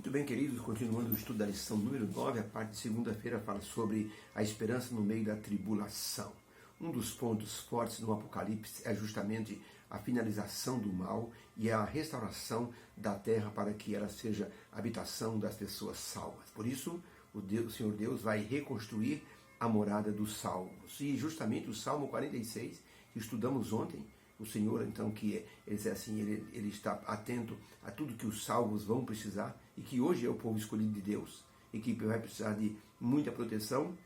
Muito bem, queridos, continuando o estudo da lição número 9, a parte de segunda-feira fala sobre a esperança no meio da tribulação. Um dos pontos fortes no Apocalipse é justamente a finalização do mal e a restauração da terra para que ela seja habitação das pessoas salvas. Por isso, o Senhor Deus vai reconstruir a morada dos salvos. E justamente o Salmo 46, que estudamos ontem, o Senhor, então, que ele está atento a tudo que os salvos vão precisar e que hoje é o povo escolhido de Deus e que vai precisar de muita proteção,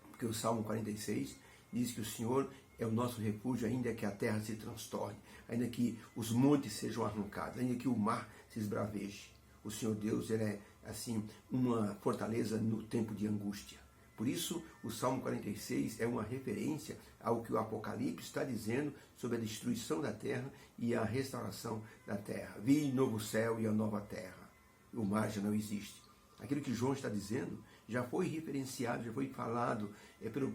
porque o Salmo 46 diz que o Senhor é o nosso refúgio, ainda que a terra se transtorne, ainda que os montes sejam arrancados, ainda que o mar se esbraveje. O Senhor Deus, ele é, assim, uma fortaleza no tempo de angústia. Por isso, o Salmo 46 é uma referência ao que o Apocalipse está dizendo sobre a destruição da terra e a restauração da terra. Vi novo céu e a nova terra. O mar já não existe. Aquilo que João está dizendo já foi referenciado, já foi falado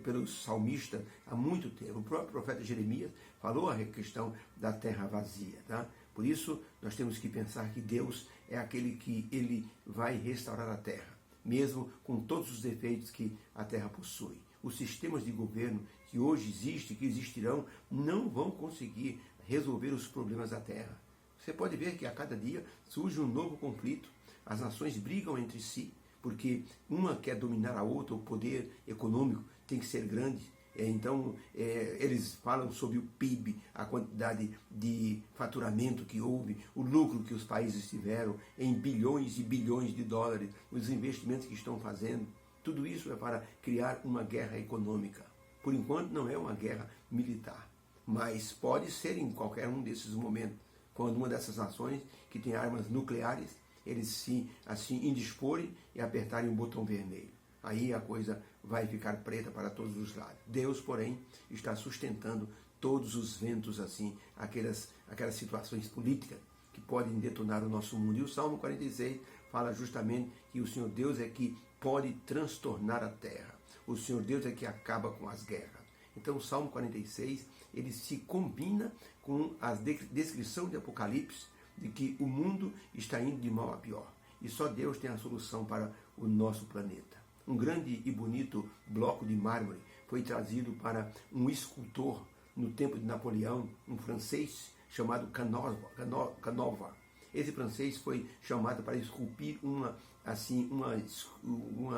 pelo salmista há muito tempo. O próprio profeta Jeremias falou a questão da terra vazia. Tá? Por isso, nós temos que pensar que Deus é aquele que ele vai restaurar a terra, mesmo com todos os defeitos que a terra possui. Os sistemas de governo que hoje existem, que existirão, não vão conseguir resolver os problemas da terra. Você pode ver que a cada dia surge um novo conflito. As nações brigam entre si, porque uma quer dominar a outra, o poder econômico tem que ser grande. Então, eles falam sobre o PIB, a quantidade de faturamento que houve, o lucro que os países tiveram em bilhões e bilhões de dólares, os investimentos que estão fazendo. Tudo isso é para criar uma guerra econômica. Por enquanto, não é uma guerra militar, mas pode ser em qualquer um desses momentos, quando uma dessas nações que tem armas nucleares, eles se assim indisporem e apertarem o botão vermelho. Aí a coisa vai ficar preta para todos os lados. Deus, porém, está sustentando todos os ventos, assim, aquelas situações políticas que podem detonar o nosso mundo. E o Salmo 46 fala justamente que o Senhor Deus é que pode transtornar a terra. O Senhor Deus é que acaba com as guerras. Então o Salmo 46, ele se combina com a descrição de Apocalipse, de que o mundo está indo de mal a pior. E só Deus tem a solução para o nosso planeta. Um grande e bonito bloco de mármore foi trazido para um escultor no tempo de Napoleão, um francês chamado Canova. Esse francês foi chamado para esculpir uma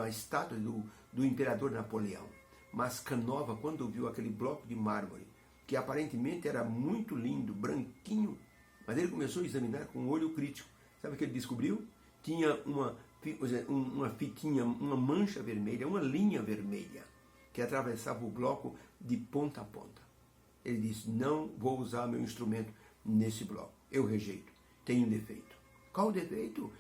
estátua do imperador Napoleão. Mas Canova, quando viu aquele bloco de mármore, que aparentemente era muito lindo, branquinho, mas ele começou a examinar com um olho crítico. Sabe o que ele descobriu? Tinha uma fitinha, uma mancha vermelha, uma linha vermelha, que atravessava o bloco de ponta a ponta. Ele disse: não vou usar meu instrumento nesse bloco, eu rejeito, tem um defeito. Qual o defeito?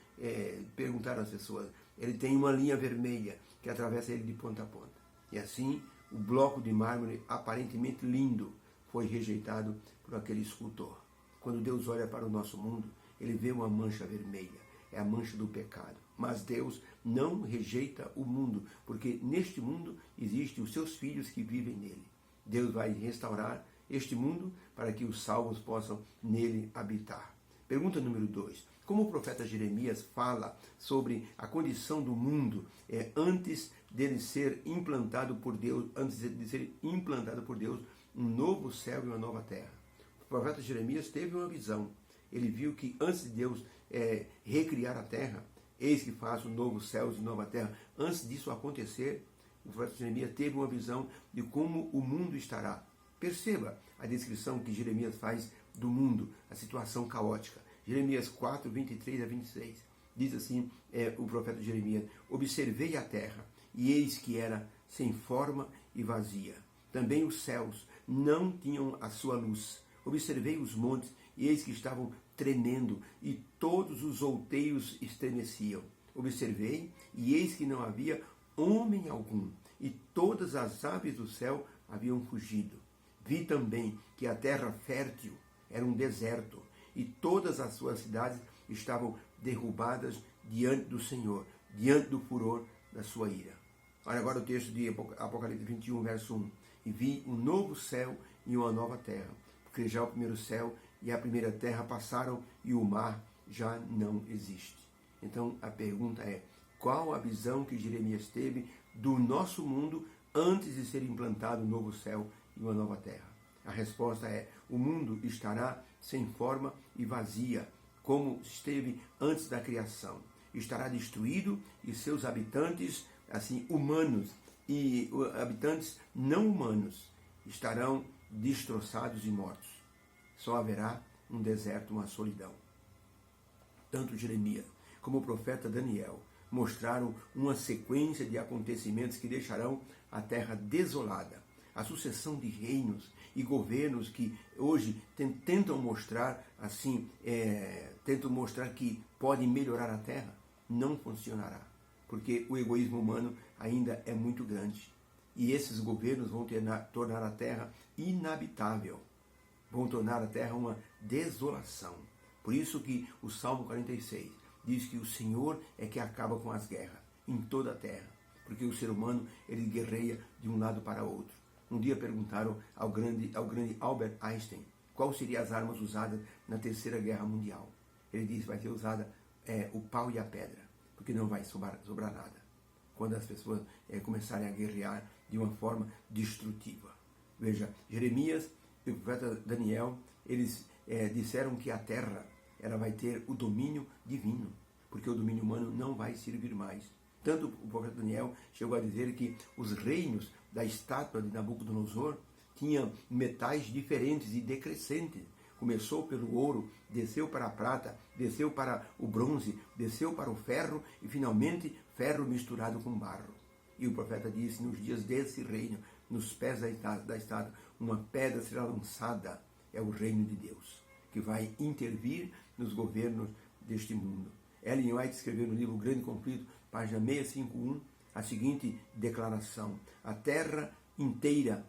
Perguntaram as pessoas. Ele tem uma linha vermelha que atravessa ele de ponta a ponta. E assim, o bloco de mármore, aparentemente lindo, foi rejeitado por aquele escultor. Quando Deus olha para o nosso mundo, ele vê uma mancha vermelha, é a mancha do pecado. Mas Deus não rejeita o mundo, porque neste mundo existem os seus filhos que vivem nele. Deus vai restaurar este mundo para que os salvos possam nele habitar. Pergunta número 2. Como o profeta Jeremias fala sobre a condição do mundo antes dele ser implantado por Deus, um novo céu e uma nova terra? O profeta Jeremias teve uma visão. Ele viu que antes de Deus recriar a terra, eis que faço novo céu e nova terra. Antes disso acontecer, o profeta Jeremias teve uma visão de como o mundo estará. Perceba a descrição que Jeremias faz do mundo, a situação caótica. Jeremias 4, 23 a 26. Diz assim o profeta Jeremias: observei a terra, e eis que era sem forma e vazia. Também os céus não tinham a sua luz. Observei os montes, e eis que estavam tremendo, e todos os outeiros estremeciam. Observei, e eis que não havia homem algum, e todas as aves do céu haviam fugido. Vi também que a terra fértil era um deserto, e todas as suas cidades estavam derrubadas diante do Senhor, diante do furor da sua ira. Olha agora o texto de Apocalipse 21, verso 1. E vi um novo céu e uma nova terra, porque já o primeiro céu e a primeira terra passaram e o mar já não existe. Então a pergunta é: qual a visão que Jeremias teve do nosso mundo antes de ser implantado um novo céu e uma nova terra? A resposta é: o mundo estará sem forma e vazia, como esteve antes da criação. Estará destruído e seus habitantes, assim, humanos e habitantes não humanos, estarão destroçados e mortos. Só haverá um deserto, uma solidão. Tanto Jeremias como o profeta Daniel mostraram uma sequência de acontecimentos que deixarão a terra desolada. A sucessão de reinos e governos que hoje tentam mostrar que podem melhorar a terra, não funcionará, porque o egoísmo humano ainda é muito grande. E esses governos vão tornar a terra inabitável, vão tornar a terra uma desolação. Por isso que o Salmo 46 diz que o Senhor é que acaba com as guerras em toda a terra, porque o ser humano ele guerreia de um lado para outro. Um dia perguntaram ao grande Albert Einstein qual seriam as armas usadas na Terceira Guerra Mundial. Ele disse que vai ser usada o pau e a pedra, porque não vai sobrar nada quando as pessoas começarem a guerrear de uma forma destrutiva. Veja, Jeremias e o profeta Daniel, eles disseram que a terra ela vai ter o domínio divino, porque o domínio humano não vai servir mais. Tanto o profeta Daniel chegou a dizer que os reinos da estátua de Nabucodonosor tinham metais diferentes e decrescentes. Começou pelo ouro, desceu para a prata, desceu para o bronze, desceu para o ferro e finalmente ferro misturado com barro. E o profeta disse: nos dias desse reino, nos pés da estátua, uma pedra será lançada. É o reino de Deus, que vai intervir nos governos deste mundo. Ellen White escreveu no livro O Grande Conflito, página 651, a seguinte declaração: a terra inteira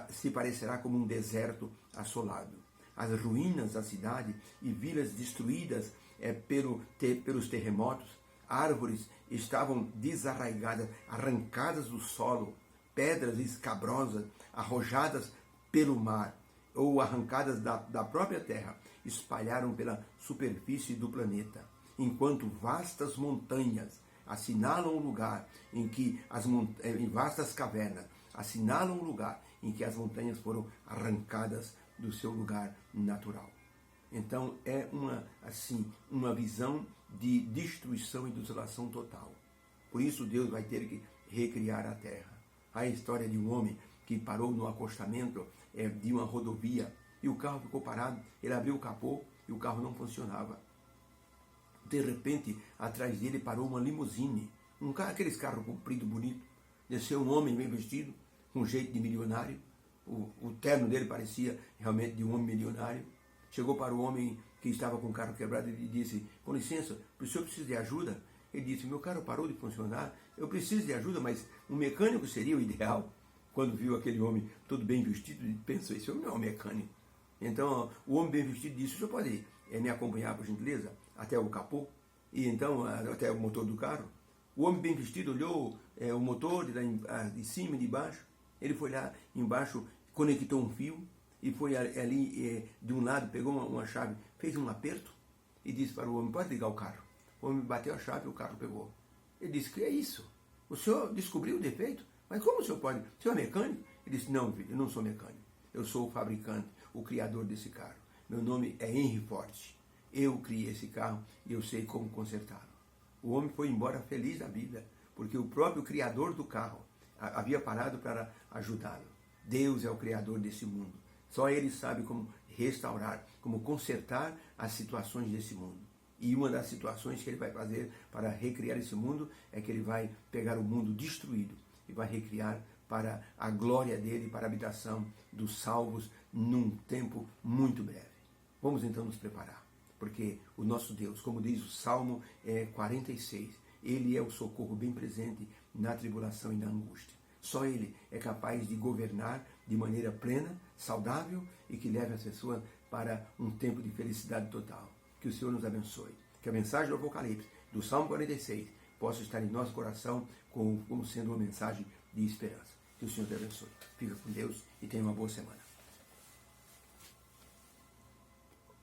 se parecerá como um deserto assolado. As ruínas da cidade e vilas destruídas pelos terremotos, árvores estavam desarraigadas, arrancadas do solo, pedras escabrosas, arrojadas pelo mar, ou arrancadas da própria terra, espalharam pela superfície do planeta, enquanto vastas montanhas assinalam o lugar em que em vastas cavernas assinalam o lugar em que as montanhas foram arrancadas do seu lugar natural. Então é uma visão de destruição e desolação total. Por isso Deus vai ter que recriar a terra. Há a história de um homem que parou no acostamento de uma rodovia e o carro ficou parado. Ele abriu o capô e o carro não funcionava. De repente, atrás dele parou uma limusine, aqueles carros comprido, bonito. Desceu um homem bem vestido, com jeito de milionário. O terno dele parecia realmente de um homem milionário. Chegou para o homem que estava com o carro quebrado e disse: com licença, o senhor precisa de ajuda? Ele disse: meu carro parou de funcionar, eu preciso de ajuda, mas um mecânico seria o ideal. Quando viu aquele homem todo bem vestido, pensou: esse homem não é um mecânico. Então o homem bem vestido disse: o senhor pode me acompanhar, por gentileza, até o capô? E então até o motor do carro. O homem bem vestido olhou o motor de cima e de baixo. Ele foi lá embaixo, conectou um fio e foi ali de um lado, pegou uma chave, fez um aperto e disse para o homem: pode ligar o carro. O homem bateu a chave e o carro pegou. Ele disse: que é isso? O senhor descobriu o defeito? Mas como o senhor pode? O senhor é mecânico? Ele disse: não, filho, eu não sou mecânico. Eu sou o fabricante, o criador desse carro. Meu nome é Henry Ford. Eu criei esse carro e eu sei como consertá-lo. O homem foi embora feliz da vida, porque o próprio criador do carro havia parado para ajudá-lo. Deus é o criador desse mundo. Só Ele sabe como restaurar, como consertar as situações desse mundo. E uma das situações que Ele vai fazer para recriar esse mundo é que Ele vai pegar o mundo destruído e vai recriar para a glória dEle, para a habitação dos salvos num tempo muito breve. Vamos então nos preparar, porque o nosso Deus, como diz o Salmo 46, Ele é o socorro bem presente na tribulação e na angústia. Só Ele é capaz de governar de maneira plena, saudável e que leve as pessoas para um tempo de felicidade total. Que o Senhor nos abençoe. Que a mensagem do Apocalipse, do Salmo 46, possa estar em nosso coração como sendo uma mensagem de esperança. Que o Senhor te abençoe. Fica com Deus e tenha uma boa semana.